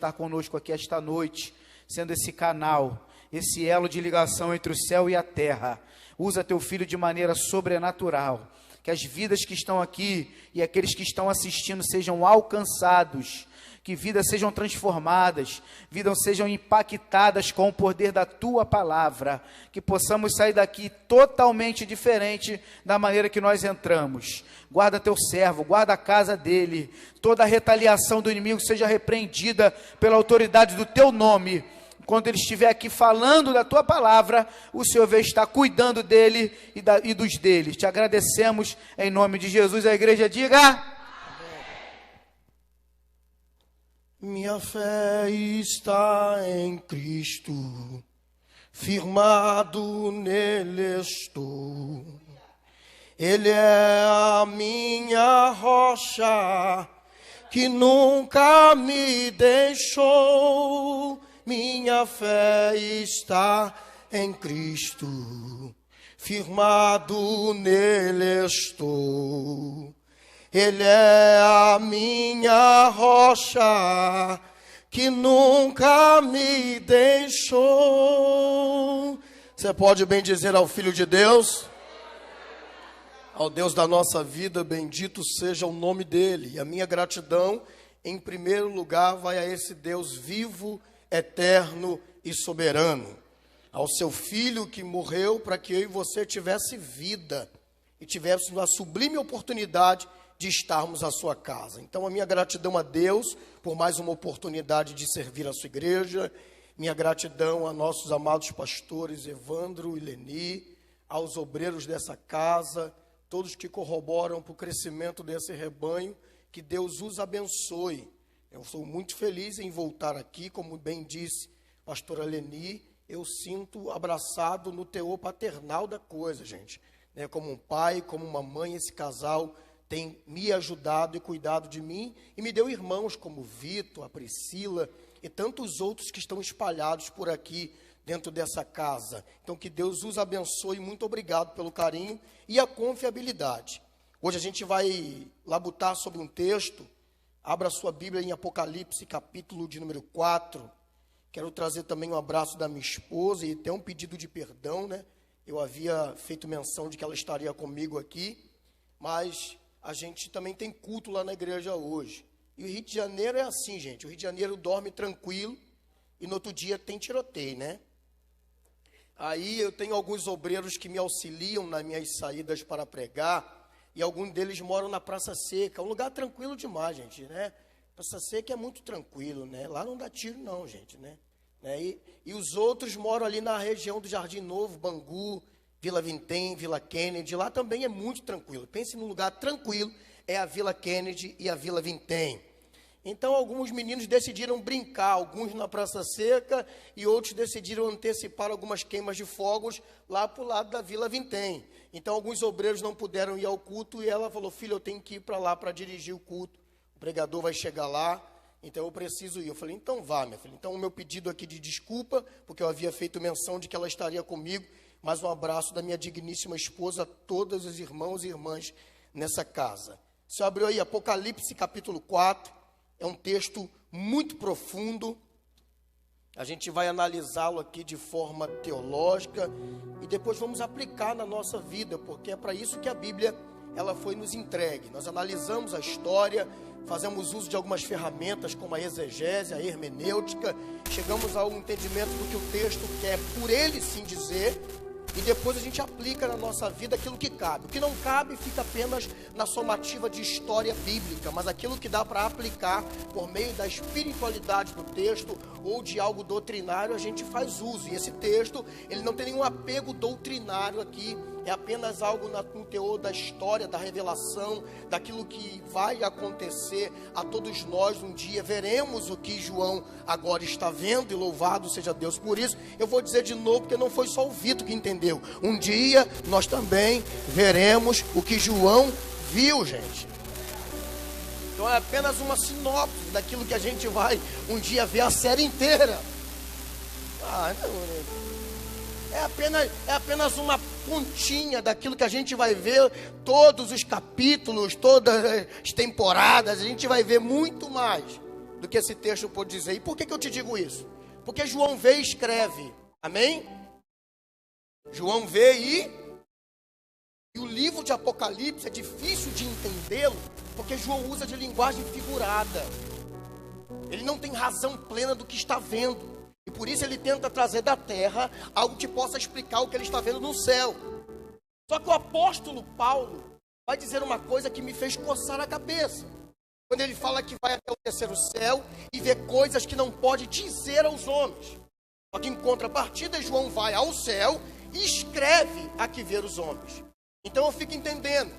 estar conosco aqui esta noite, sendo esse canal, esse elo de ligação entre o céu e a terra. Usa teu filho de maneira sobrenatural, que as vidas que estão aqui e aqueles que estão assistindo sejam alcançados, que vidas sejam transformadas, vidas sejam impactadas com o poder da tua palavra, que possamos sair daqui totalmente diferente da maneira que nós entramos. Guarda teu servo, guarda a casa dele, toda a retaliação do inimigo seja repreendida pela autoridade do teu nome. Quando ele estiver aqui falando da tua palavra, o Senhor vai estar cuidando dele e dos deles. Te agradecemos em nome de Jesus. A igreja diga: minha fé está em Cristo, firmado nele estou. Ele é a minha rocha, que nunca me deixou. Minha fé está em Cristo, firmado nele estou. Ele é a minha rocha, que nunca me deixou. Você pode bem dizer ao Filho de Deus? Ao Deus da nossa vida, bendito seja o nome dele. E a minha gratidão, em primeiro lugar, vai a esse Deus vivo, eterno e soberano. Ao seu Filho que morreu para que eu e você tivesse vida e tivéssemos a sublime oportunidade de estarmos à sua casa. Então, a minha gratidão a Deus por mais uma oportunidade de servir a sua igreja, minha gratidão a nossos amados pastores Evandro e Leni, aos obreiros dessa casa, todos que corroboram para o crescimento desse rebanho, que Deus os abençoe. Eu sou muito feliz em voltar aqui, como bem disse a pastora Leni, eu sinto abraçado no teor paternal da coisa, gente. Como um pai, como uma mãe, esse casal tem me ajudado e cuidado de mim, e me deu irmãos como Vitor, a Priscila e tantos outros que estão espalhados por aqui dentro dessa casa. Então, que Deus os abençoe, muito obrigado pelo carinho e a confiabilidade. Hoje a gente vai labutar sobre um texto. Abra sua Bíblia em Apocalipse, capítulo de número 4. Quero trazer também um abraço da minha esposa e até um pedido de perdão, né? Eu havia feito menção de que ela estaria comigo aqui, mas a gente também tem culto lá na igreja hoje. E o Rio de Janeiro é assim, gente. O Rio de Janeiro dorme tranquilo e no outro dia tem tiroteio, né? Aí eu tenho alguns obreiros que me auxiliam nas minhas saídas para pregar. E alguns deles moram na Praça Seca, um lugar tranquilo demais, gente, né? Praça Seca é muito tranquilo, né? Lá não dá tiro não, gente, né? E os outros moram ali na região do Jardim Novo, Bangu, Vila Vintém, Vila Kennedy. Lá também é muito tranquilo. Pense num lugar tranquilo, é a Vila Kennedy e a Vila Vintém. Então, alguns meninos decidiram brincar, alguns na Praça Seca, e outros decidiram antecipar algumas queimas de fogos lá para o lado da Vila Vintém. Então, alguns obreiros não puderam ir ao culto, e ela falou: filho, eu tenho que ir para lá para dirigir o culto, o pregador vai chegar lá, então eu preciso ir. Eu falei: então vá, minha filha. Então, o meu pedido aqui de desculpa, porque eu havia feito menção de que ela estaria comigo, mas um abraço da minha digníssima esposa a todos os irmãos e irmãs nessa casa. Você abriu aí Apocalipse capítulo 4, é um texto muito profundo. A gente vai analisá-lo aqui de forma teológica e depois vamos aplicar na nossa vida, porque é para isso que a Bíblia ela foi nos entregue. Nós analisamos a história, fazemos uso de algumas ferramentas como a exegese, a hermenêutica, chegamos ao entendimento do que o texto quer por ele sim dizer, e depois a gente aplica na nossa vida aquilo que cabe. O que não cabe fica apenas na somativa de história bíblica, mas aquilo que dá para aplicar por meio da espiritualidade do texto ou de algo doutrinário, a gente faz uso. E esse texto, ele não tem nenhum apego doutrinário aqui, é apenas algo no teor da história, da revelação, daquilo que vai acontecer a todos nós um dia. Veremos o que João agora está vendo, e louvado seja Deus por isso. Eu vou dizer de novo, porque não foi só o Vitor que entendeu. Um dia nós também veremos o que João viu, gente. Então é apenas uma sinopse daquilo que a gente vai um dia ver a série inteira. É apenas uma pontinha daquilo que a gente vai ver, todos os capítulos, todas as temporadas, a gente vai ver muito mais. do que esse texto pode dizer. E por que eu te digo isso? Porque João vê e escreve. Amém? João vê e o livro de Apocalipse é difícil de entendê-lo, porque João usa de linguagem figurada. Ele não tem razão plena do que está vendo. E por isso ele tenta trazer da terra algo que possa explicar o que ele está vendo no céu. Só que o apóstolo Paulo vai dizer uma coisa que me fez coçar a cabeça. Quando ele fala que vai até o terceiro céu e vê coisas que não pode dizer aos homens. Só que em contrapartida, João vai ao céu e escreve a que ver os homens. Então eu fico entendendo.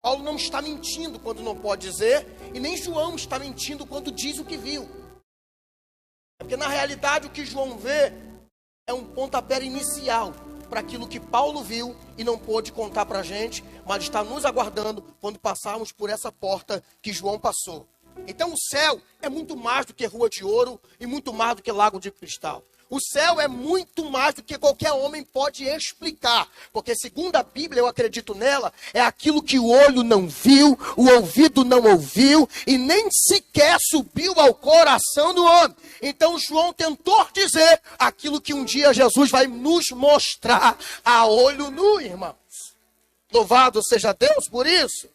Paulo não está mentindo quando não pode dizer, e nem João está mentindo quando diz o que viu. É porque na realidade o que João vê é um pontapé inicial para aquilo que Paulo viu e não pôde contar para a gente, mas está nos aguardando quando passarmos por essa porta que João passou. Então o céu é muito mais do que rua de ouro e muito mais do que lago de cristal. O céu é muito mais do que qualquer homem pode explicar, porque segundo a Bíblia, eu acredito nela, é aquilo que o olho não viu, o ouvido não ouviu e nem sequer subiu ao coração do homem. Então João tentou dizer aquilo que um dia Jesus vai nos mostrar a olho nu, irmãos. Louvado seja Deus por isso.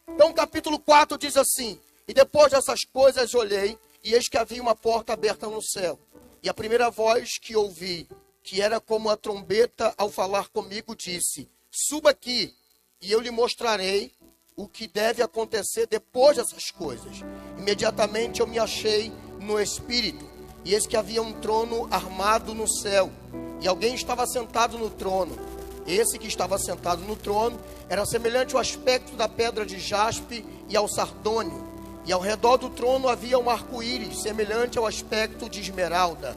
Então o capítulo 4 diz assim: e depois dessas coisas olhei, e eis que havia uma porta aberta no céu. E a primeira voz que ouvi, que era como a trombeta ao falar comigo, disse: suba aqui, e eu lhe mostrarei o que deve acontecer depois dessas coisas. Imediatamente eu me achei no Espírito, e eis que havia um trono armado no céu, e alguém estava sentado no trono. Esse que estava sentado no trono era semelhante ao aspecto da pedra de jaspe e ao sardônio. E ao redor do trono havia um arco-íris, semelhante ao aspecto de esmeralda.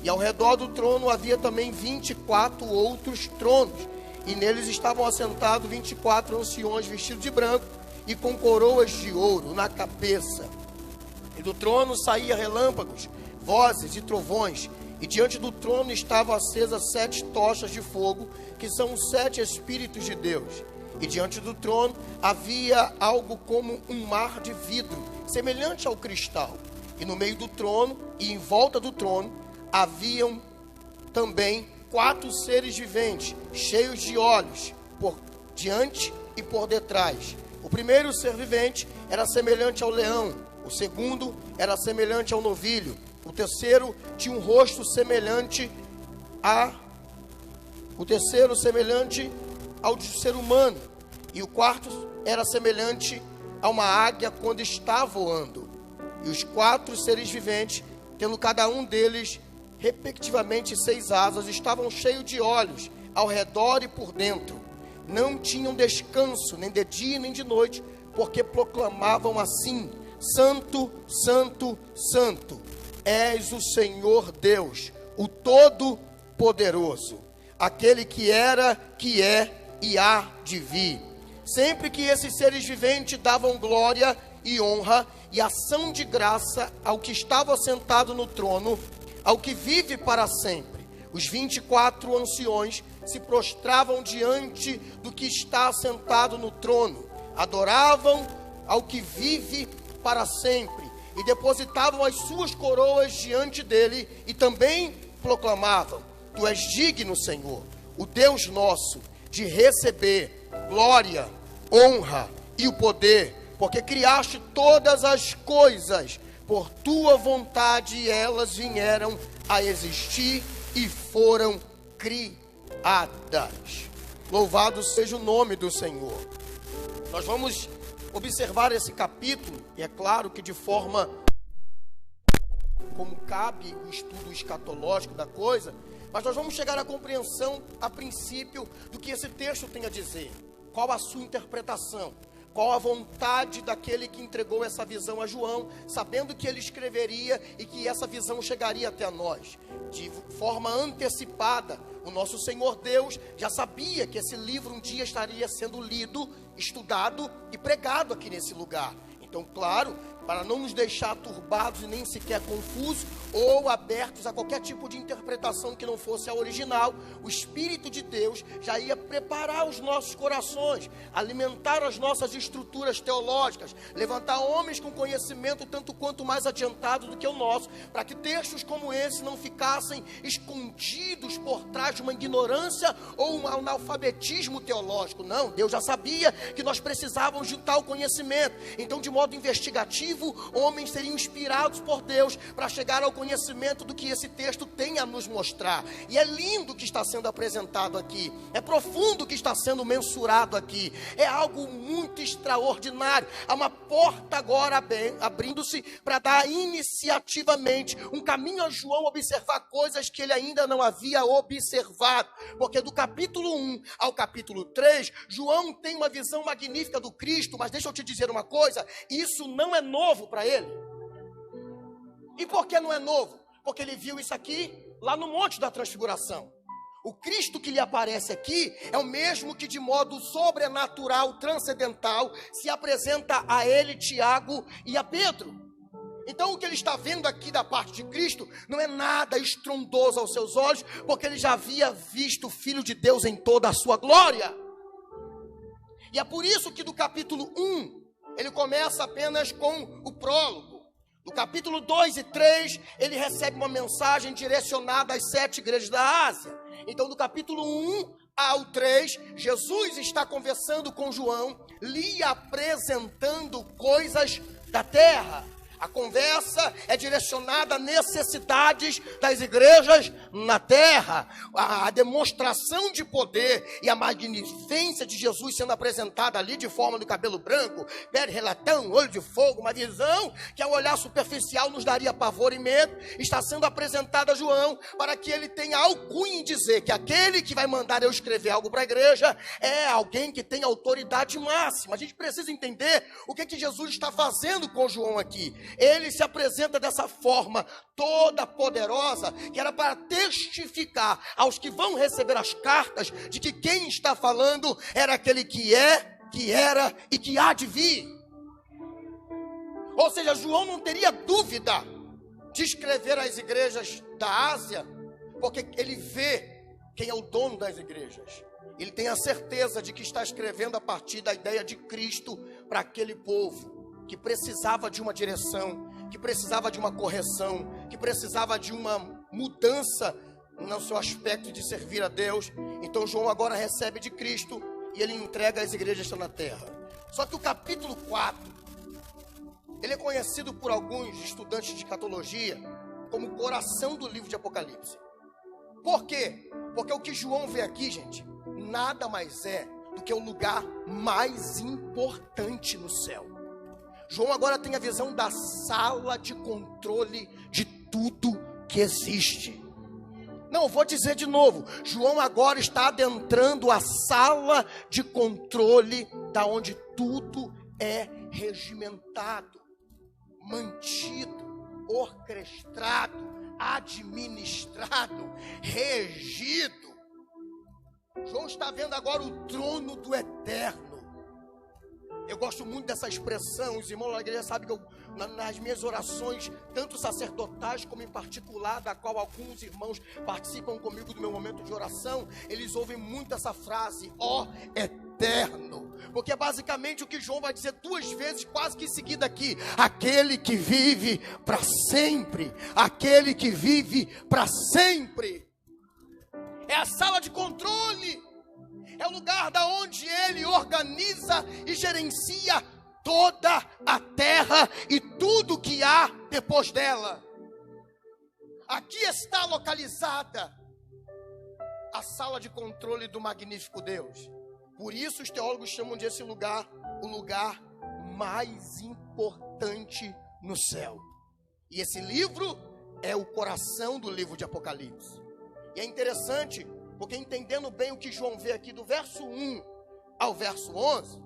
E ao redor do trono havia também 24 outros tronos. E neles estavam assentados 24 anciões vestidos de branco e com coroas de ouro na cabeça. E do trono saía relâmpagos, vozes e trovões. E diante do trono estavam acesas 7 tochas de fogo, que são os 7 Espíritos de Deus. E diante do trono havia algo como um mar de vidro, semelhante ao cristal. E no meio do trono e em volta do trono haviam também 4 seres viventes, cheios de olhos, por diante e por detrás. O primeiro ser vivente era semelhante ao leão, o segundo era semelhante ao novilho, o terceiro tinha um rosto semelhante ao de ser humano, e o quarto era semelhante a uma águia quando está voando. E os 4 seres viventes, tendo cada um deles respectivamente 6 asas, estavam cheios de olhos ao redor e por dentro. Não tinham descanso, nem de dia nem de noite, porque proclamavam assim: Santo, Santo, Santo, és o Senhor Deus, o Todo-Poderoso, aquele que era, que é e há de vir. Sempre que esses seres viventes davam glória e honra e ação de graça ao que estava sentado no trono, ao que vive para sempre, os 24 anciões se prostravam diante do que está sentado no trono, adoravam ao que vive para sempre e depositavam as suas coroas diante dele e também proclamavam: Tu és digno, Senhor, o Deus nosso, de receber glória, honra e o poder, porque criaste todas as coisas, por tua vontade elas vieram a existir e foram criadas. Louvado seja o nome do Senhor. Nós vamos observar esse capítulo, e é claro que de forma como cabe o estudo escatológico da coisa, mas nós vamos chegar à compreensão, a princípio, do que esse texto tem a dizer. Qual a sua interpretação? Qual a vontade daquele que entregou essa visão a João, sabendo que ele escreveria e que essa visão chegaria até nós? De forma antecipada, o nosso Senhor Deus já sabia que esse livro um dia estaria sendo lido, estudado e pregado aqui nesse lugar. Então, claro, para não nos deixar turbados e nem sequer confusos ou abertos a qualquer tipo de interpretação que não fosse a original. O Espírito de Deus já ia preparar os nossos corações, alimentar as nossas estruturas teológicas, levantar homens com conhecimento tanto quanto mais adiantado do que o nosso, para que textos como esse não ficassem escondidos por trás de uma ignorância ou um analfabetismo teológico. Não, Deus já sabia que nós precisávamos de tal conhecimento. Então, de modo investigativo, homens seriam inspirados por Deus para chegar ao conhecimento do que esse texto tem a nos mostrar. E é lindo o que está sendo apresentado aqui, é profundo o que está sendo mensurado aqui, é algo muito extraordinário. Há uma porta agora abrindo-se para dar iniciativamente um caminho a João observar coisas que ele ainda não havia observado, porque do capítulo 1 ao capítulo 3, João tem uma visão magnífica do Cristo, mas deixa eu te dizer uma coisa, isso não é novo para ele. E por que não é novo? Porque ele viu isso aqui lá no Monte da Transfiguração. O Cristo que lhe aparece aqui é o mesmo que de modo sobrenatural, transcendental, se apresenta a ele, Tiago e a Pedro. Então o que ele está vendo aqui da parte de Cristo não é nada estrondoso aos seus olhos, porque ele já havia visto o Filho de Deus em toda a sua glória. E é por isso que do capítulo 1, ele começa apenas com o prólogo. Do capítulo 2 e 3, ele recebe uma mensagem direcionada às 7 igrejas da Ásia. Então, do capítulo 1 ao 3, Jesus está conversando com João, lhe apresentando coisas da terra. A conversa é direcionada a necessidades das igrejas na terra. A demonstração de poder e a magnificência de Jesus sendo apresentada ali de forma do cabelo branco, pele relatão, olho de fogo, uma visão que ao olhar superficial nos daria pavor e medo, está sendo apresentada a João para que ele tenha alcunha em dizer que aquele que vai mandar eu escrever algo para a igreja é alguém que tem autoridade máxima. A gente precisa entender o que Jesus está fazendo com João aqui. Ele se apresenta dessa forma toda poderosa, que era para testificar aos que vão receber as cartas de que quem está falando era aquele que é, que era e que há de vir. Ou seja, João não teria dúvida de escrever às igrejas da Ásia, porque ele vê quem é o dono das igrejas. Ele tem a certeza de que está escrevendo a partir da ideia de Cristo para aquele povo que precisava de uma direção, que precisava de uma correção, que precisava de uma mudança no seu aspecto de servir a Deus. Então João agora recebe de Cristo e ele entrega às igrejas que estão na terra. Só que o capítulo 4, ele é conhecido por alguns estudantes de escatologia como o coração do livro de Apocalipse. Por quê? Porque o que João vê aqui, gente, nada mais é do que o lugar mais importante no céu. João agora tem a visão da sala de controle de tudo que existe. Não, vou dizer de novo. João agora está adentrando a sala de controle da onde tudo é regimentado, mantido, orquestrado, administrado, regido. João está vendo agora o trono do eterno. Eu gosto muito dessa expressão. Os irmãos da igreja sabem que eu, nas minhas orações, tanto sacerdotais como em particular, da qual alguns irmãos participam comigo do meu momento de oração, eles ouvem muito essa frase, ó eterno, porque é basicamente o que João vai dizer 2 vezes, quase que em seguida aqui: aquele que vive para sempre, aquele que vive para sempre. É a sala de controle. É o lugar da onde ele organiza e gerencia toda a terra e tudo que há depois dela. Aqui está localizada a sala de controle do magnífico Deus. Por isso os teólogos chamam desse lugar o lugar mais importante no céu. E esse livro é o coração do livro de Apocalipse. E é interessante, porque entendendo bem o que João vê aqui do verso 1 ao verso 11,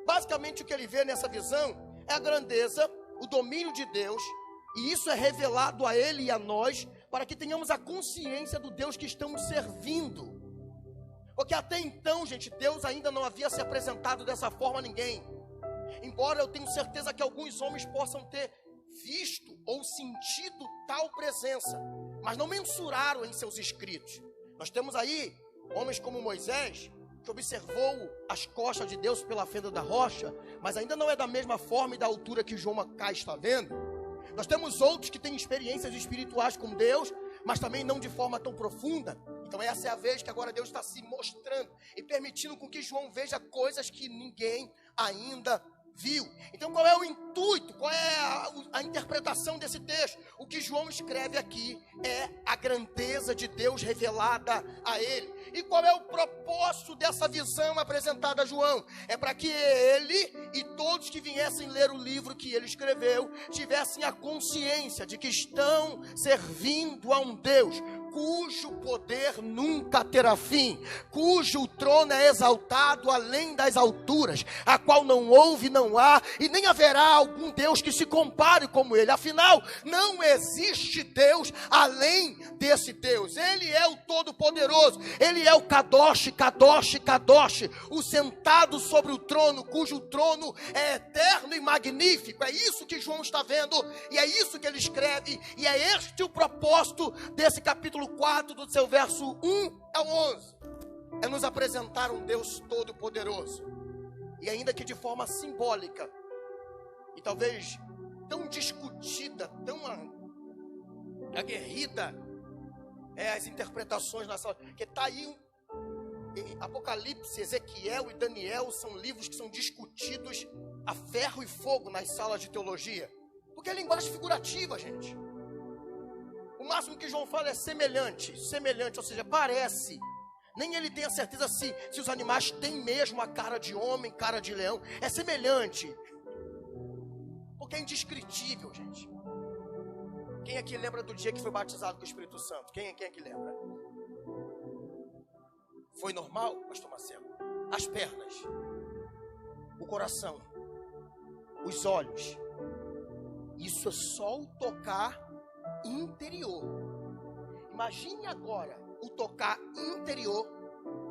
basicamente o que ele vê nessa visão é a grandeza, o domínio de Deus, e isso é revelado a ele e a nós, para que tenhamos a consciência do Deus que estamos servindo. Porque até então, gente, Deus ainda não havia se apresentado dessa forma a ninguém. embora eu tenha certeza que alguns homens possam ter visto ou sentido tal presença, mas não mensuraram em seus escritos. Nós temos aí homens como Moisés, que observou as costas de Deus pela fenda da rocha, mas ainda não é da mesma forma e da altura que João Macá está vendo. Nós temos outros que têm experiências espirituais com Deus, mas também não de forma tão profunda. Então essa é a vez que agora Deus está se mostrando e permitindo com que João veja coisas que ninguém ainda viu. Então qual é o intuito, qual é a interpretação desse texto? O que João escreve aqui é a grandeza de Deus revelada a ele. E qual é o propósito dessa visão apresentada a João? É para que ele e todos que viessem ler o livro que ele escreveu tivessem a consciência de que estão servindo a um Deus cujo poder nunca terá fim, cujo trono é exaltado além das alturas, a qual não houve, não há e nem haverá algum Deus que se compare como ele. Afinal, não existe Deus além desse Deus. Ele é o Todo-Poderoso, ele é o Kadosh, Kadosh, Kadosh, o sentado sobre o trono, cujo trono é eterno e magnífico. É isso que João está vendo e é isso que ele escreve, e é este o propósito desse capítulo 4, do seu verso 1 ao 11, é nos apresentar um Deus todo-poderoso, e ainda que de forma simbólica, e talvez tão discutida, tão aguerrida, as interpretações na sala, que está aí, Apocalipse, Ezequiel e Daniel são livros que são discutidos a ferro e fogo nas salas de teologia, porque é linguagem figurativa, gente. O máximo que João fala é semelhante, ou seja, parece. Nem ele tem a certeza se os animais têm mesmo a cara de homem, cara de leão. É semelhante. Porque é indescritível, gente. Quem aqui lembra do dia que foi batizado com o Espírito Santo? Quem aqui lembra? Foi normal, pastor Marcelo? As pernas, o coração, os olhos. Isso é só o tocar interior. Imagine agora o tocar interior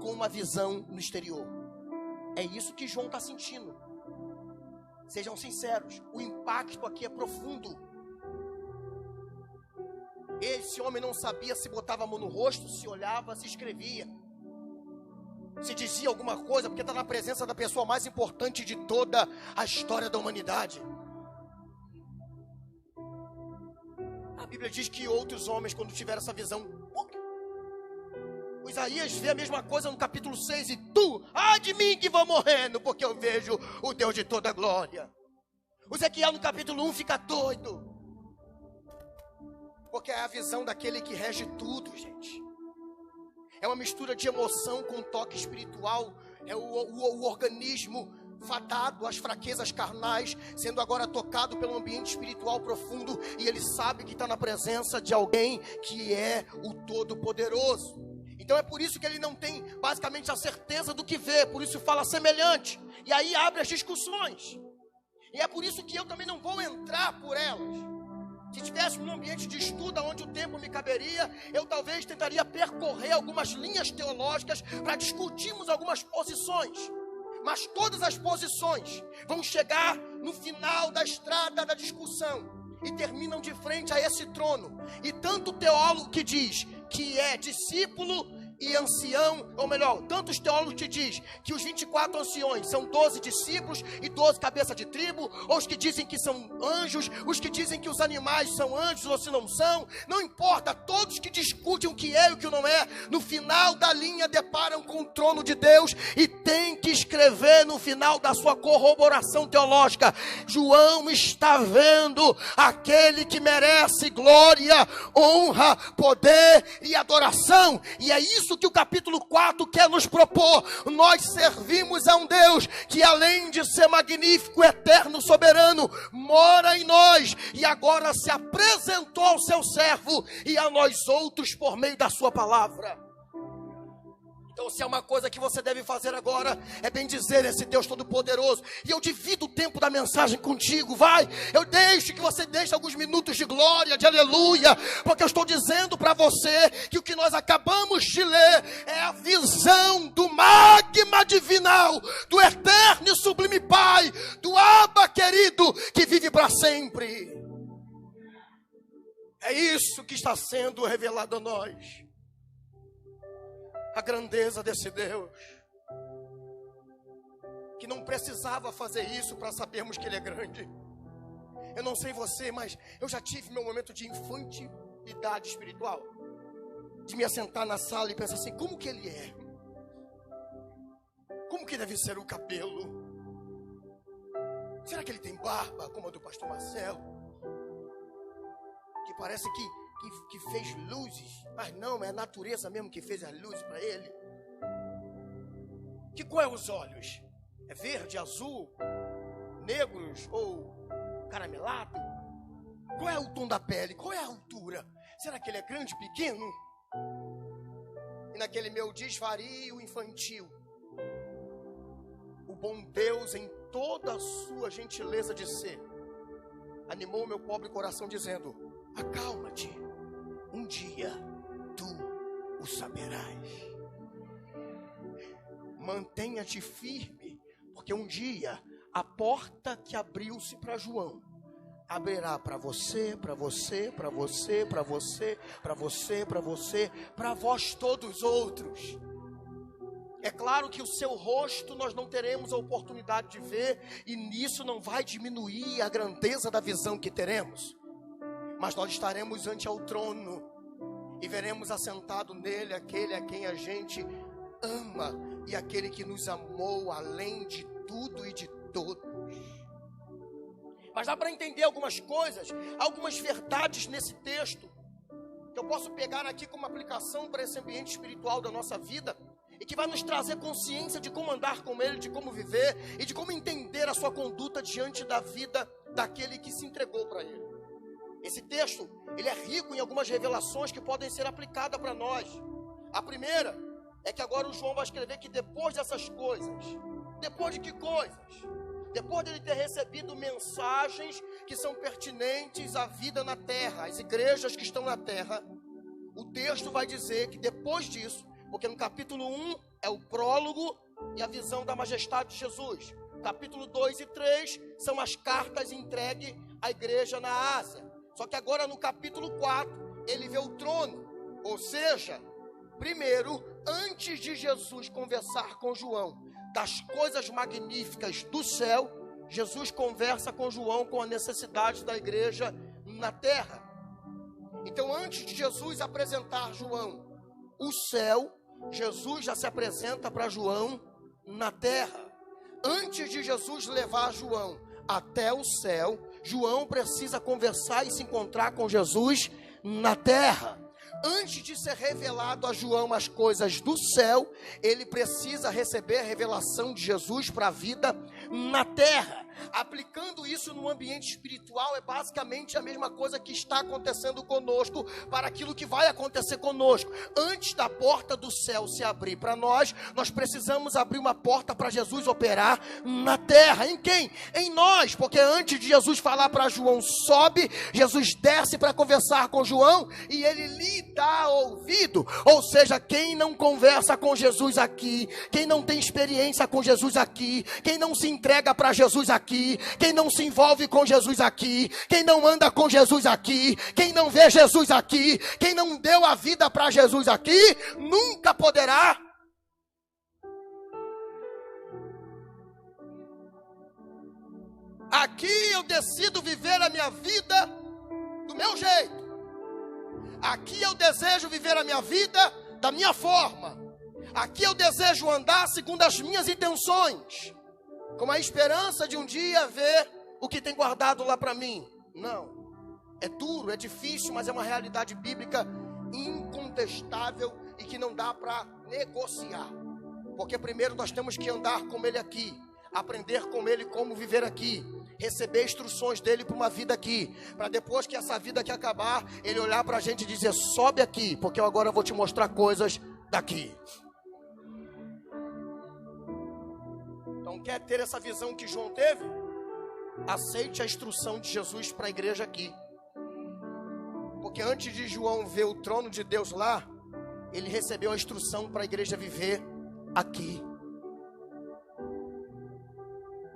com uma visão no exterior. É isso que João está sentindo. Sejam sinceros, o impacto aqui é profundo. Esse homem não sabia se botava a mão no rosto, se olhava, se escrevia, se dizia alguma coisa, porque está na presença da pessoa mais importante de toda a história da humanidade. A Bíblia diz que outros homens, quando tiveram essa visão, o Isaías vê a mesma coisa no capítulo 6, e tu, de mim que vou morrendo, porque eu vejo o Deus de toda glória. O Ezequiel no capítulo 1 fica doido, porque é a visão daquele que rege tudo, gente. É uma mistura de emoção com toque espiritual, é o organismo fadado às fraquezas carnais, sendo agora tocado pelo ambiente espiritual profundo, e ele sabe que está na presença de alguém que é o Todo-Poderoso. Então é por isso que ele não tem basicamente a certeza do que vê, por isso fala semelhante, e aí abre as discussões, e é por isso que eu também não vou entrar por elas. Se tivesse um ambiente de estudo onde o tempo me caberia, eu talvez tentaria percorrer algumas linhas teológicas para discutirmos algumas posições. Mas todas as posições vão chegar no final da estrada da discussão e terminam de frente a esse trono. E tanto o teólogo que diz que é discípulo e ancião, ou melhor, tantos teólogos que diz que os 24 anciões são 12 discípulos e 12 cabeças de tribo, ou os que dizem que são anjos, os que dizem que os animais são anjos ou se não são, não importa, todos que discutem o que é e o que não é, no final da linha deparam com o trono de Deus e tem que escrever no final da sua corroboração teológica: João está vendo aquele que merece glória, honra, poder e adoração. E é isso que o capítulo 4 quer nos propor. Nós servimos a um Deus que, além de ser magnífico, eterno, soberano, mora em nós e agora se apresentou ao seu servo e a nós outros por meio da sua palavra. Então, se é uma coisa que você deve fazer agora, é bendizer esse Deus Todo-Poderoso. E eu divido o tempo da mensagem contigo, vai. Eu deixo que você deixe alguns minutos de glória, de aleluia. Porque eu estou dizendo para você que o que nós acabamos de ler é a visão do magma divinal, do eterno e sublime Pai, do Abba querido, que vive para sempre. É isso que está sendo revelado a nós. A grandeza desse Deus, que não precisava fazer isso para sabermos que Ele é grande. Eu não sei você, mas eu já tive meu momento de infantilidade espiritual, de me assentar na sala e pensar assim, como que Ele é? Como que deve ser o cabelo? Será que Ele tem barba, como a do pastor Marcelo? Que parece que fez luzes, mas não, é a natureza mesmo que fez as luzes para ele. Que qual é os olhos? É verde, azul, negros ou caramelado? Qual é o tom da pele? Qual é a altura? Será que ele é grande, pequeno? E naquele meu desvario infantil, o bom Deus, em toda a sua gentileza de ser, animou meu pobre coração dizendo, acalma-te, um dia tu o saberás. Mantenha-te firme, porque um dia a porta que abriu-se para João abrirá para você, para você, para você, para você, para você, para você, para vós todos outros. É claro que o seu rosto nós não teremos a oportunidade de ver, e nisso não vai diminuir a grandeza da visão que teremos. Mas nós estaremos ante ao trono e veremos assentado nele aquele a quem a gente ama e aquele que nos amou além de tudo e de todos. Mas dá para entender algumas coisas, algumas verdades nesse texto, que eu posso pegar aqui como aplicação para esse ambiente espiritual da nossa vida e que vai nos trazer consciência de como andar com ele, de como viver e de como entender a sua conduta diante da vida daquele que se entregou para ele. Esse texto, ele é rico em algumas revelações que podem ser aplicadas para nós. A primeira é que agora o João vai escrever que depois dessas coisas, depois de que coisas? Depois de ele ter recebido mensagens que são pertinentes à vida na terra, às igrejas que estão na terra, o texto vai dizer que depois disso, porque no capítulo 1 é o prólogo e a visão da majestade de Jesus. Capítulo 2 e 3 são as cartas entregues à igreja na Ásia. Só que agora no capítulo 4, ele vê o trono. Ou seja, primeiro, antes de Jesus conversar com João das coisas magníficas do céu, Jesus conversa com João com a necessidade da igreja na terra. Então, antes de Jesus apresentar João o céu, Jesus já se apresenta para João na terra. Antes de Jesus levar João até o céu, João precisa conversar e se encontrar com Jesus na terra. Antes de ser revelado a João as coisas do céu, ele precisa receber a revelação de Jesus para a vida na terra. Aplicando isso no ambiente espiritual é basicamente a mesma coisa que está acontecendo conosco para aquilo que vai acontecer conosco. Antes da porta do céu se abrir para nós, nós precisamos abrir uma porta para Jesus operar na terra. Em quem? Em nós, porque antes de Jesus falar para João, sobe, Jesus desce para conversar com João e ele lhe dá ouvido. Ou seja, quem não conversa com Jesus aqui, quem não tem experiência com Jesus aqui, quem não se entrega para Jesus aqui, quem não se envolve com Jesus aqui, quem não anda com Jesus aqui, quem não vê Jesus aqui, quem não deu a vida para Jesus aqui, nunca poderá. Aqui eu decido viver a minha vida do meu jeito. Aqui eu desejo viver a minha vida da minha forma. Aqui eu desejo andar segundo as minhas intenções, com a esperança de um dia ver o que tem guardado lá para mim. Não, é duro, é difícil, mas é uma realidade bíblica incontestável e que não dá para negociar. Porque primeiro nós temos que andar com Ele aqui, aprender com Ele como viver aqui, receber instruções dEle para uma vida aqui, para depois que essa vida aqui acabar, Ele olhar para a gente e dizer, sobe aqui, porque eu agora vou te mostrar coisas daqui. Não quer ter essa visão que João teve? Aceite a instrução de Jesus para a igreja aqui. Porque antes de João ver o trono de Deus lá, ele recebeu a instrução para a igreja viver aqui.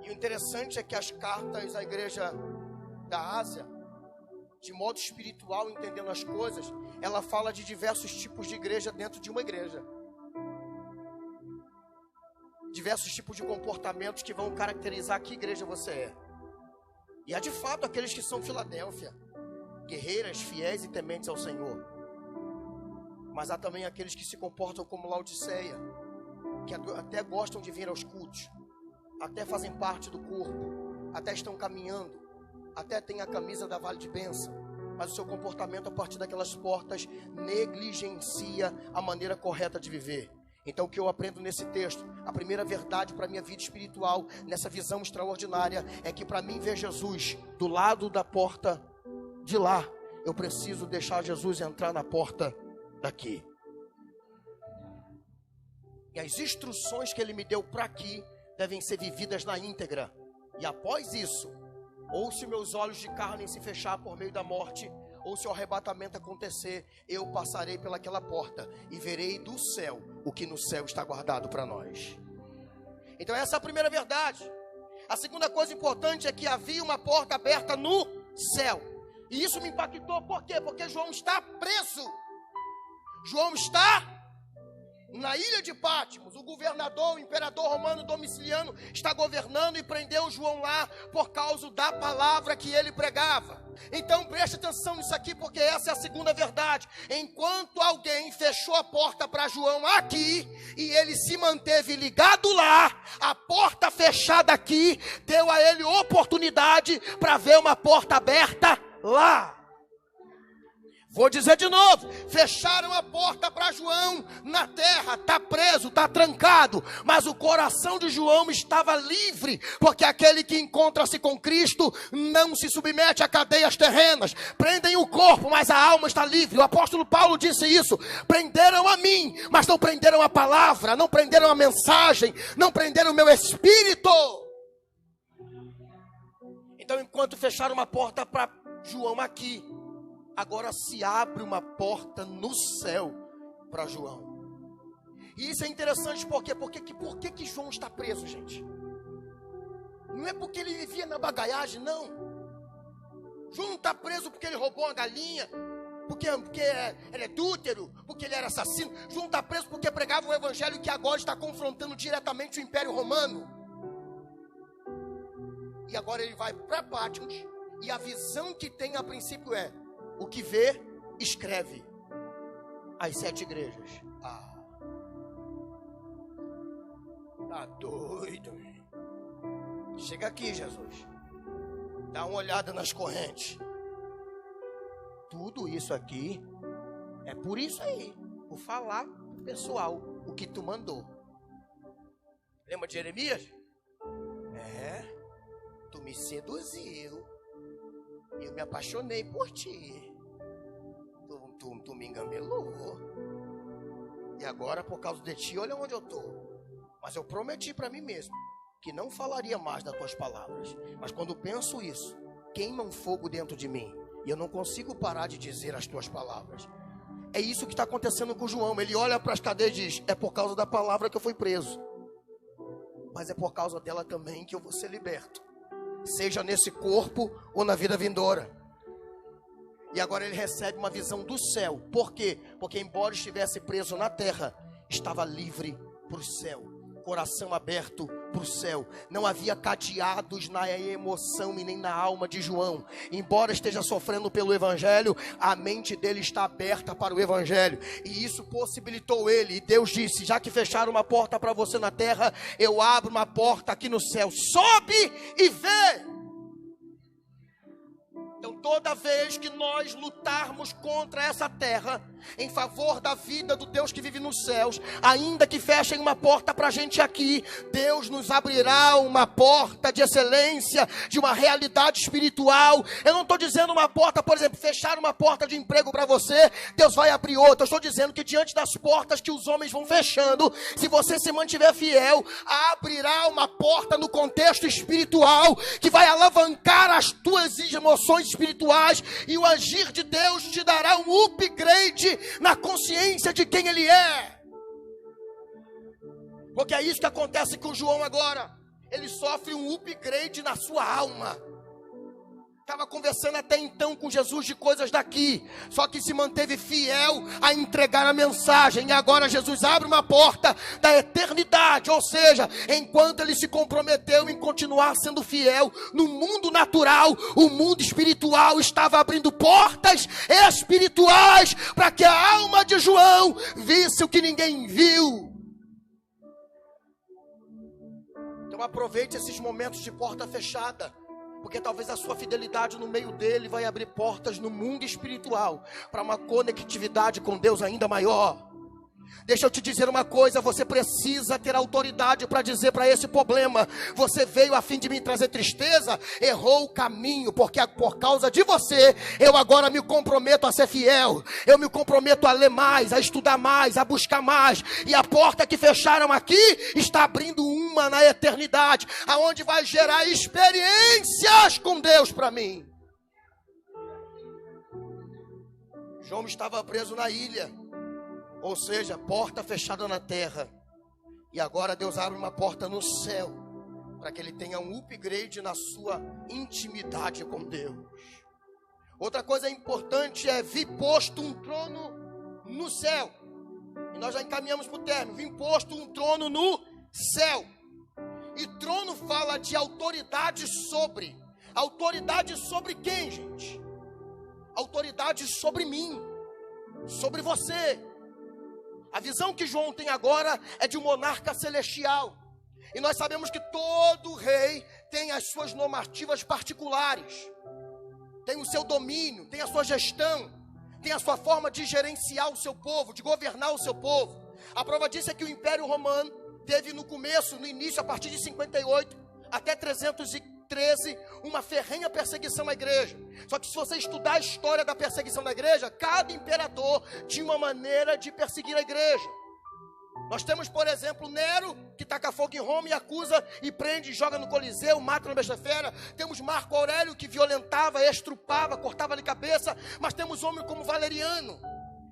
E o interessante é que as cartas à igreja da Ásia, de modo espiritual, entendendo as coisas, ela fala de diversos tipos de igreja dentro de uma igreja. Diversos tipos de comportamentos que vão caracterizar que igreja você é. E há de fato aqueles que são Filadélfia, guerreiras, fiéis e tementes ao Senhor. Mas há também aqueles que se comportam como Laodiceia, que até gostam de vir aos cultos, até fazem parte do corpo, até estão caminhando, até têm a camisa da Vale de Bênção, mas o seu comportamento a partir daquelas portas negligencia a maneira correta de viver. Então o que eu aprendo nesse texto, a primeira verdade para a minha vida espiritual, nessa visão extraordinária, é que para mim ver Jesus do lado da porta de lá, eu preciso deixar Jesus entrar na porta daqui. E as instruções que ele me deu para aqui devem ser vividas na íntegra. E após isso, ou se meus olhos de carne se fechar por meio da morte, ou se o arrebatamento acontecer, eu passarei pelaquela porta e verei do céu o que no céu está guardado para nós. Então essa é a primeira verdade. A segunda coisa importante é que havia uma porta aberta no céu. E isso me impactou, por quê? Porque João está preso. João está na ilha de Patmos. O governador, o imperador romano Domiciano está governando e prendeu João lá por causa da palavra que ele pregava. Então preste atenção nisso aqui, porque essa é a segunda verdade. Enquanto alguém fechou a porta para João aqui e ele se manteve ligado lá, a porta fechada aqui deu a ele oportunidade para ver uma porta aberta lá. Vou dizer de novo, fecharam a porta para João na terra, está preso, está trancado, mas o coração de João estava livre, porque aquele que encontra-se com Cristo não se submete a cadeias terrenas. Prendem o corpo, mas a alma está livre. O apóstolo Paulo disse isso: prenderam a mim, mas não prenderam a palavra, não prenderam a mensagem, não prenderam o meu espírito. Então enquanto fecharam uma porta para João aqui, agora se abre uma porta no céu para João. E isso é interessante por quê? Por que João está preso, gente? Não é porque ele vivia na bagaiagem, não. João não está preso porque ele roubou uma galinha, porque ele é adúltero, porque ele era assassino. João está preso porque pregava o evangelho que agora está confrontando diretamente o Império Romano. E agora ele vai para Patmos, e a visão que tem a princípio é: o que vê, escreve as 7 igrejas. Tá doido, meu. Chega aqui, Jesus. Dá uma olhada nas correntes. Tudo isso aqui é por isso aí, por falar pro pessoal o que tu mandou. Lembra de Jeremias? Tu me seduziu. Eu me apaixonei por ti. Tu me engamelou. E agora, por causa de ti, olha onde eu estou. Mas eu prometi para mim mesmo que não falaria mais das tuas palavras. Mas quando penso isso, queima um fogo dentro de mim. E eu não consigo parar de dizer as tuas palavras. É isso que está acontecendo com João. Ele olha para as cadeias e diz: é por causa da palavra que eu fui preso. Mas é por causa dela também que eu vou ser liberto. Seja nesse corpo ou na vida vindoura. E agora ele recebe uma visão do céu. Por quê? Porque embora estivesse preso na terra, estava livre para o céu. Coração aberto para o céu. Não havia cadeados na emoção e nem na alma de João. Embora esteja sofrendo pelo evangelho, a mente dele está aberta para o evangelho. E isso possibilitou ele. E Deus disse: já que fecharam uma porta para você na terra, eu abro uma porta aqui no céu. Sobe e vê. Então, toda vez que nós lutarmos contra essa terra, em favor da vida do Deus que vive nos céus, ainda que fechem uma porta para a gente aqui, Deus nos abrirá uma porta de excelência, de uma realidade espiritual. Eu não estou dizendo uma porta, por exemplo, fechar uma porta de emprego para você, Deus vai abrir outra. Eu estou dizendo que diante das portas que os homens vão fechando, se você se mantiver fiel, abrirá uma porta no contexto espiritual, que vai alavancar as tuas emoções espirituais, e o agir de Deus te dará um upgrade na consciência de quem Ele é. Porque é isso que acontece com João agora. Ele sofre um upgrade na sua alma. Estava conversando até então com Jesus de coisas daqui, só que se manteve fiel a entregar a mensagem. E agora Jesus abre uma porta da eternidade, ou seja, enquanto ele se comprometeu em continuar sendo fiel no mundo natural, o mundo espiritual estava abrindo portas espirituais para que a alma de João visse o que ninguém viu. Então aproveite esses momentos de porta fechada, porque talvez a sua fidelidade no meio dele vai abrir portas no mundo espiritual para uma conectividade com Deus ainda maior. Deixa eu te dizer uma coisa, você precisa ter autoridade para dizer para esse problema: você veio a fim de me trazer tristeza, errou o caminho, porque por causa de você, eu agora me comprometo a ser fiel, eu me comprometo a ler mais, a estudar mais, a buscar mais, e a porta que fecharam aqui, está abrindo uma na eternidade, aonde vai gerar experiências com Deus para mim. João estava preso na ilha, ou seja, porta fechada na terra. E agora Deus abre uma porta no céu, para que ele tenha um upgrade na sua intimidade com Deus. Outra coisa importante é: vi posto um trono no céu. E nós já encaminhamos para o término. Vi posto um trono no céu. E trono fala de autoridade sobre. Autoridade sobre quem, gente? Autoridade sobre mim, sobre você. A visão que João tem agora é de um monarca celestial. E nós sabemos que todo rei tem as suas normativas particulares. Tem o seu domínio, tem a sua gestão, tem a sua forma de gerenciar o seu povo, de governar o seu povo. A prova disso é que o Império Romano teve no início, a partir de 58 até 313, uma ferrenha perseguição à igreja. Só que se você estudar a história da perseguição da igreja, cada imperador tinha uma maneira de perseguir a igreja. Nós temos, por exemplo, Nero, que taca fogo em Roma e acusa e prende, joga no Coliseu, mata na besta-fera. Temos Marco Aurélio, que violentava, estrupava, cortava-lhe cabeça. Mas temos homens como Valeriano,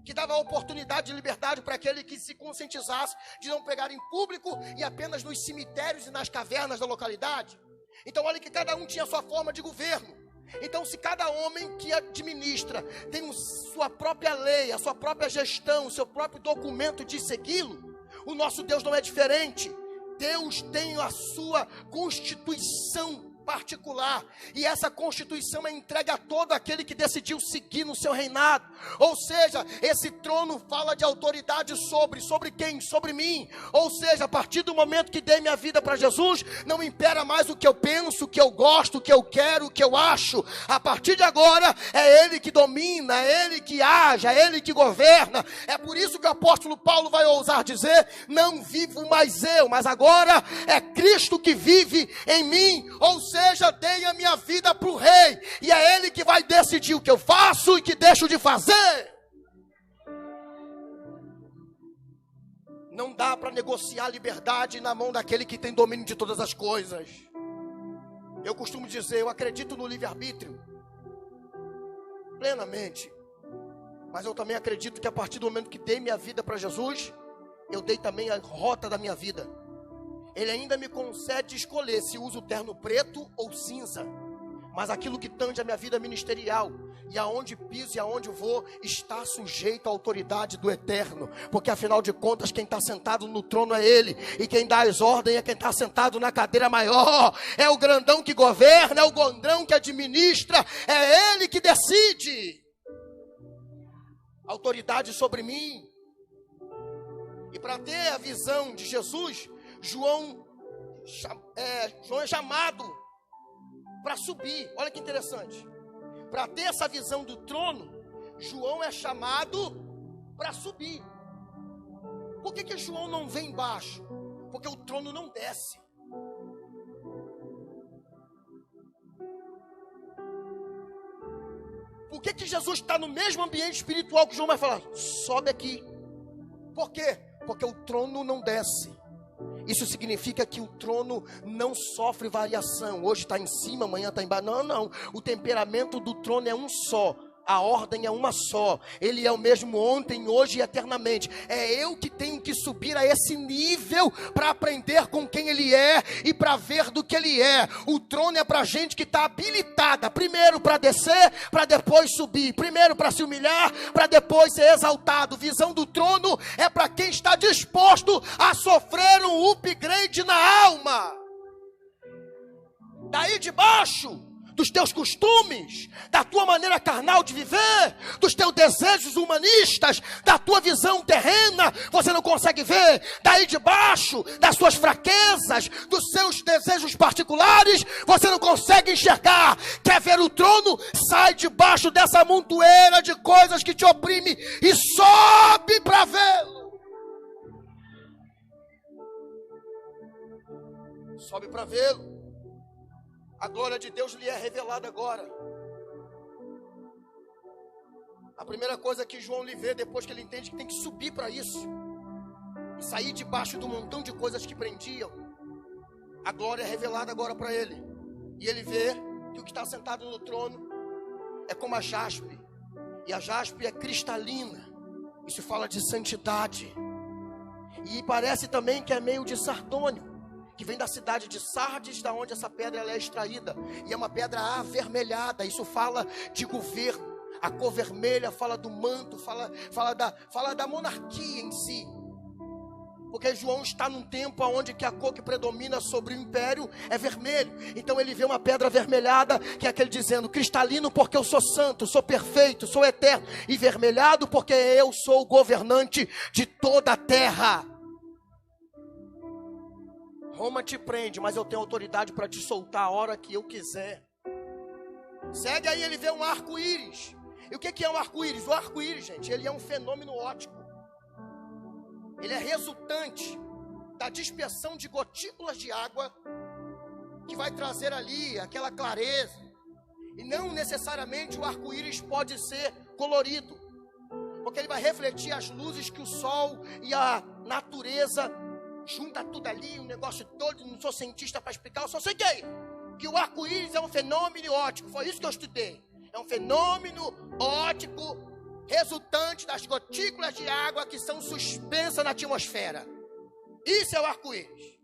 que dava a oportunidade de liberdade para aquele que se conscientizasse de não pegar em público e apenas nos cemitérios e nas cavernas da localidade. Então olha que cada um tinha a sua forma de governo. Então se cada homem que administra tem sua própria lei, a sua própria gestão, o seu próprio documento de segui-lo, o nosso Deus não é diferente. Deus tem a sua constituição particular, e essa constituição é entregue a todo aquele que decidiu seguir no seu reinado. Ou seja, esse trono fala de autoridade sobre quem? Sobre mim. Ou seja, a partir do momento que dei minha vida para Jesus, não impera mais o que eu penso, o que eu gosto, o que eu quero, o que eu acho. A partir de agora é Ele que domina, é Ele que age, é Ele que governa. É por isso que o apóstolo Paulo vai ousar dizer: não vivo mais eu, mas agora é Cristo que vive em mim. Ou seja, dei a minha vida para o rei, e é ele que vai decidir o que eu faço e que deixo de fazer. Não dá para negociar liberdade na mão daquele que tem domínio de todas as coisas. Eu costumo dizer, eu acredito no livre-arbítrio plenamente, mas eu também acredito que a partir do momento que dei minha vida para Jesus, eu dei também a rota da minha vida. Ele ainda me concede escolher se uso o terno preto ou cinza, mas aquilo que tange a minha vida ministerial, e aonde piso e aonde vou, está sujeito à autoridade do Eterno, porque afinal de contas quem está sentado no trono é Ele, e quem dá as ordens é quem está sentado na cadeira maior. É o grandão que governa, é o grandão que administra, é Ele que decide. Autoridade sobre mim. E para ter a visão de Jesus, João é chamado para subir. Olha que interessante. para ter essa visão do trono, João é chamado para subir. Por que João não vem embaixo? Porque o trono não desce. Por que Jesus está no mesmo ambiente espiritual que João vai falar? Sobe aqui. Por quê? Porque o trono não desce. Isso significa que o trono não sofre variação. Hoje está em cima, amanhã está embaixo. Não. O temperamento do trono é um só. A ordem é uma só. Ele é o mesmo ontem, hoje e eternamente. É eu que tenho que subir a esse nível para aprender com quem Ele é e para ver do que Ele é. O trono é para gente que está habilitada. Primeiro para descer, para depois subir. Primeiro para se humilhar, para depois ser exaltado. Visão do trono é para quem está disposto a sofrer um upgrade na alma. Daí de baixo, dos teus costumes, da tua maneira carnal de viver, dos teus desejos humanistas, da tua visão terrena, você não consegue ver. Daí de baixo, das suas fraquezas, dos seus desejos particulares, você não consegue enxergar. Quer ver o trono? Sai debaixo dessa montoeira de coisas que te oprime e sobe para vê-lo. Sobe para vê-lo. A glória de Deus lhe é revelada agora. A primeira coisa que João lhe vê, depois que ele entende que tem que subir para isso, e sair debaixo do montão de coisas que prendiam, a glória é revelada agora para ele. E ele vê que o que está sentado no trono é como a jaspe. E a jaspe é cristalina. Isso fala de santidade. E parece também que é meio de sardônio, que vem da cidade de Sardes, da onde essa pedra ela é extraída, e é uma pedra avermelhada. Isso fala de governo. A cor vermelha fala do manto, fala da monarquia em si, porque João está num tempo onde que a cor que predomina sobre o império é vermelho. Então ele vê uma pedra avermelhada, que é aquele dizendo: cristalino porque eu sou santo, sou perfeito, sou eterno, e vermelhado porque eu sou o governante de toda a terra. Roma te prende, mas eu tenho autoridade para te soltar a hora que eu quiser. Segue aí, ele vê um arco-íris. E o que é um arco-íris? O arco-íris, gente, ele é um fenômeno óptico. Ele é resultante da dispersão de gotículas de água, que vai trazer ali aquela clareza. E não necessariamente o arco-íris pode ser colorido, porque ele vai refletir as luzes que o sol e a natureza junta tudo ali, um negócio todo. Não sou cientista para explicar, eu só sei que o arco-íris é um fenômeno óptico. Foi isso que eu estudei. É um fenômeno óptico resultante das gotículas de água que são suspensas na atmosfera. Isso é o arco-íris.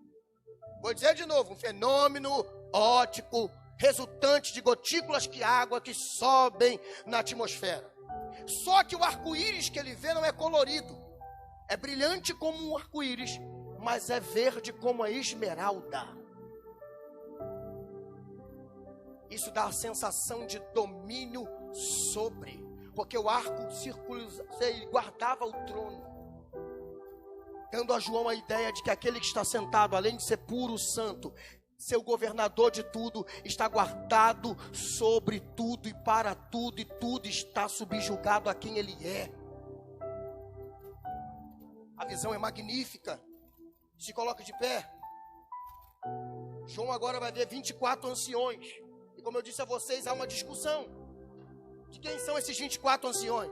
Vou dizer de novo: um fenômeno óptico resultante de gotículas de água que sobem na atmosfera. Só que o arco-íris que ele vê não é colorido. É brilhante como um arco-íris, mas é verde como a esmeralda. Isso dá a sensação de domínio sobre, porque o arco guardava o trono, dando a João a ideia de que aquele que está sentado, além de ser puro santo, ser o governador de tudo, está guardado sobre tudo e para tudo, e tudo está subjugado a quem ele é. A visão é magnífica. Se coloca de pé. João agora vai ver 24 anciões. E como eu disse a vocês, há uma discussão de quem são esses 24 anciões.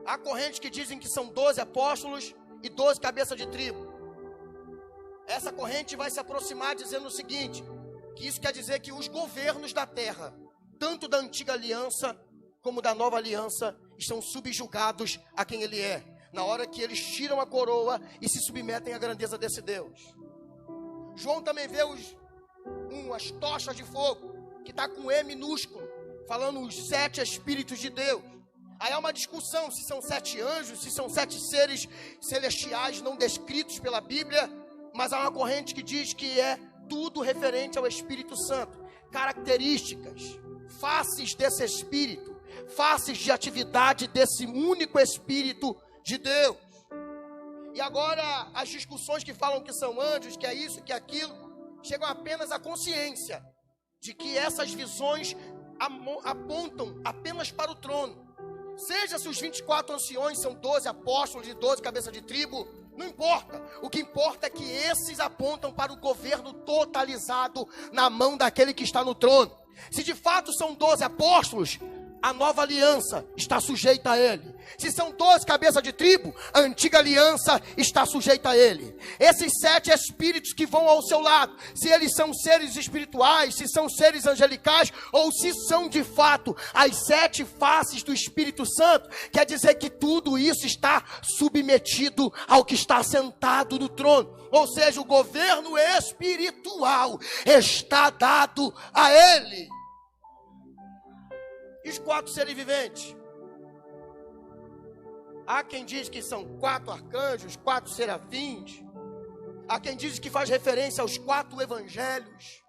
Há correntes que dizem que são 12 apóstolos e 12 cabeças de tribo. Essa corrente vai se aproximar dizendo o seguinte: que isso quer dizer que os governos da terra, tanto da antiga aliança como da nova aliança, estão subjugados a quem ele é, na hora que eles tiram a coroa e se submetem à grandeza desse Deus. João também vê as tochas de fogo, que está com E minúsculo, falando os 7 Espíritos de Deus. Aí há uma discussão se são 7 anjos, se são 7 seres celestiais não descritos pela Bíblia, mas há uma corrente que diz que é tudo referente ao Espírito Santo. Características, faces desse Espírito, faces de atividade desse único Espírito de Deus. E agora as discussões que falam que são anjos, que é isso, que é aquilo, chegam apenas à consciência de que essas visões apontam apenas para o trono. Seja se os 24 anciões são 12 apóstolos de 12 cabeças de tribo, não importa. O que importa é que esses apontam para o governo totalizado na mão daquele que está no trono. Se de fato são 12 apóstolos, a nova aliança está sujeita a ele. Se são 12 cabeças de tribo, a antiga aliança está sujeita a ele. Esses 7 espíritos que vão ao seu lado, se eles são seres espirituais, se são seres angelicais, ou se são de fato as 7 faces do Espírito Santo, quer dizer que tudo isso está submetido ao que está sentado no trono. Ou seja, o governo espiritual está dado a ele. E os 4 seres viventes? Há quem diz que são 4 arcanjos, 4 serafins. Há quem diz que faz referência aos 4 evangelhos.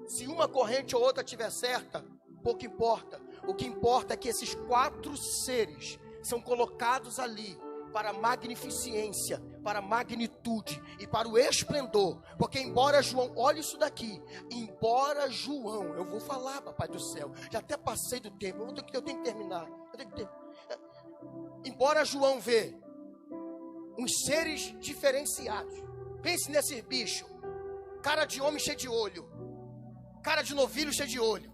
Se uma corrente ou outra estiver certa, pouco importa. O que importa é que esses 4 seres são colocados ali para a magnificência, para a magnitude e para o esplendor. Porque embora João, olha isso daqui, embora João, eu vou falar, papai do céu, já até passei do tempo, eu tenho que terminar. Embora João vê uns seres diferenciados, pense nesse bicho, cara de homem cheio de olho, cara de novilho cheio de olho,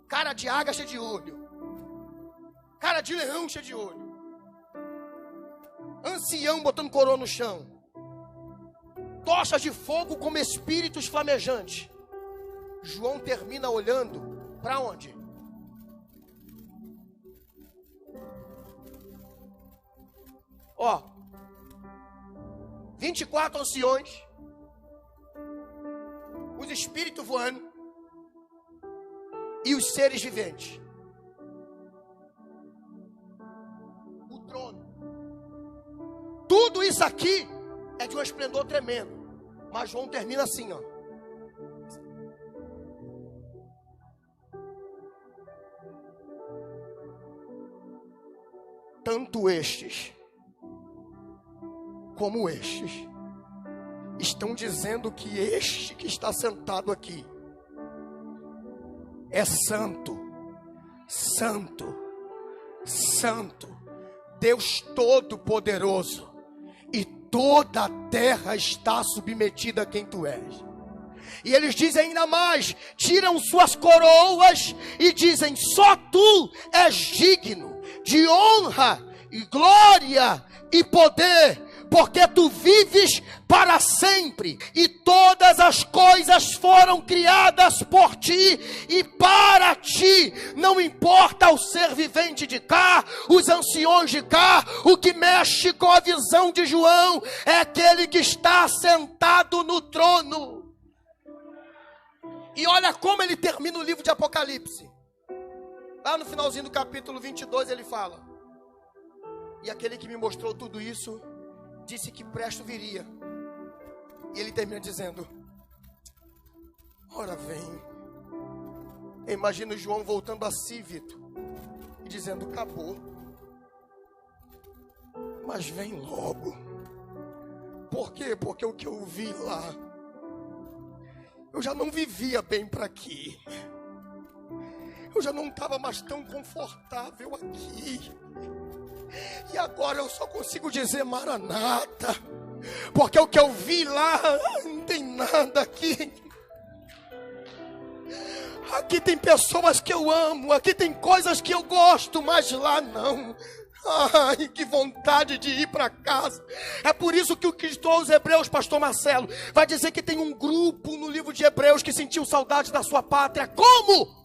cara de águia cheio de olho, cara de leão cheio de olho, ancião botando coroa no chão, tochas de fogo como espíritos flamejantes. João termina olhando para onde? Ó, 24 anciões, os espíritos voando e os seres viventes. O trono. Tudo isso aqui é de um esplendor tremendo. Mas João termina assim, ó. Tanto estes como estes estão dizendo que este que está sentado aqui é santo, santo, santo, Deus Todo-Poderoso. E toda a terra está submetida a quem tu és. E eles dizem ainda mais, tiram suas coroas e dizem, só tu és digno de honra e glória e poder, porque tu vives para sempre, e todas as coisas foram criadas por ti e para ti. Não importa o ser vivente de cá, os anciões de cá, o que mexe com a visão de João é aquele que está sentado no trono. E olha como ele termina o livro de Apocalipse. Lá no finalzinho do capítulo 22 ele fala: e aquele que me mostrou tudo isso disse que presto viria. E ele termina dizendo: ora vem. Imagina o João voltando a si, Vitor, e dizendo: acabou, mas vem logo. Por quê? Porque o que eu vi lá, eu já não vivia bem para aqui. Eu já não estava mais tão confortável aqui. E agora eu só consigo dizer Maranata, porque o que eu vi lá não tem nada aqui. Aqui tem pessoas que eu amo, aqui tem coisas que eu gosto, mas lá não. Ai, que vontade de ir para casa. É por isso que o escritor aos Hebreus, pastor Marcelo, vai dizer que tem um grupo no livro de Hebreus que sentiu saudade da sua pátria. Como?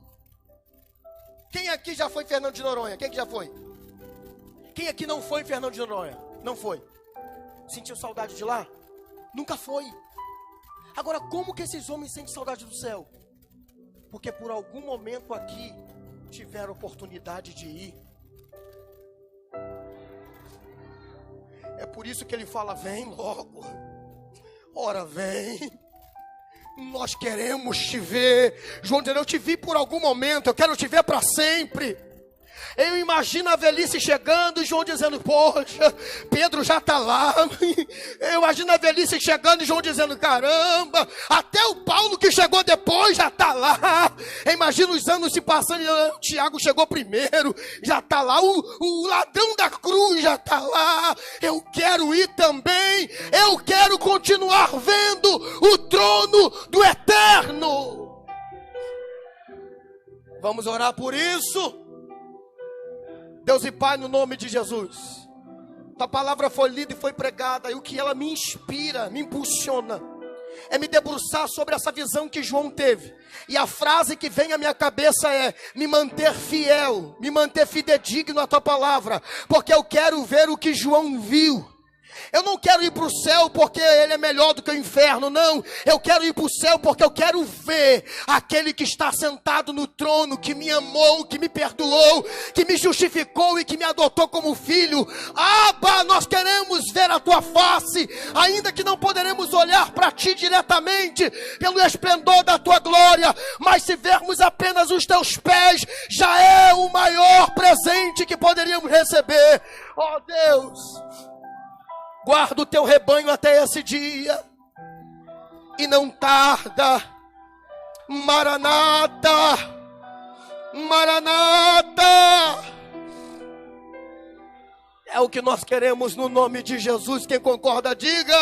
Quem aqui já foi em Fernando de Noronha? Quem que já foi? Quem aqui não foi em Fernando de Noronha? Não foi. Sentiu saudade de lá? Nunca foi. Agora, como que esses homens sentem saudade do céu? Porque por algum momento aqui tiveram oportunidade de ir. É por isso que ele fala: vem logo. Ora, vem. Nós queremos te ver. João dizendo: eu te vi por algum momento, eu quero te ver para sempre. Eu imagino a velhice chegando e João dizendo, poxa, Pedro já está lá. Eu imagino a velhice chegando e João dizendo, caramba, até o Paulo que chegou depois já está lá. Eu imagino os anos se passando e o Tiago chegou primeiro, já está lá. O ladrão da cruz já está lá. Eu quero ir também. Eu quero continuar vendo o trono do eterno. Vamos orar por isso. Deus e Pai, no nome de Jesus, tua palavra foi lida e foi pregada, e o que ela me inspira, me impulsiona, é me debruçar sobre essa visão que João teve. E a frase que vem à minha cabeça é: me manter fiel, me manter fidedigno à tua palavra, porque eu quero ver o que João viu. Eu não quero ir para o céu porque ele é melhor do que o inferno, não. Eu quero ir para o céu porque eu quero ver aquele que está sentado no trono, que me amou, que me perdoou, que me justificou e que me adotou como filho. Abba, nós queremos ver a tua face, ainda que não poderemos olhar para ti diretamente pelo esplendor da tua glória, mas se vermos apenas os teus pés, já é o maior presente que poderíamos receber. Oh Deus, guarda o teu rebanho até esse dia, e não tarda. Maranata, Maranata. É o que nós queremos no nome de Jesus. Quem concorda, diga.